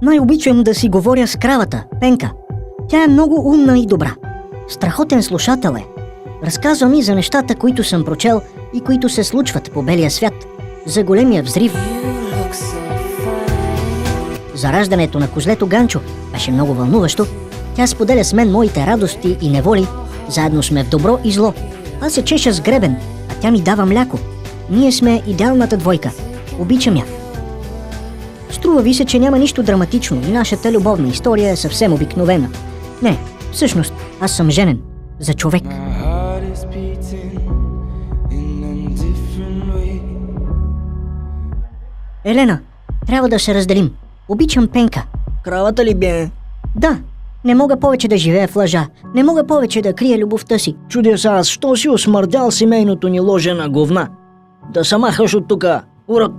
Най-обичам да си говоря с кравата, Пенка. Тя е много умна и добра. Страхотен слушател е. Разказва ми за нещата, които съм прочел и които се случват по белия свят. За големия взрив. За раждането на козлето Ганчо беше много вълнуващо. Тя споделя с мен моите радости и неволи. Заедно сме в добро и зло. Аз се чеша с гребен, а тя ми дава мляко. Ние сме идеалната двойка. Обичам я. Струва ви се, че няма нищо драматично и нашата любовна история е съвсем обикновена. Не, всъщност, аз съм женен. За човек. Елена, трябва да се разделим. Обичам Пенка. Кравата ли бе? Да, не мога повече да живея в лъжа. Не мога повече да крия любовта си. Чудя се аз, що си осмърдял семейното ни ложе на говна? Да се махаш от тука, урод!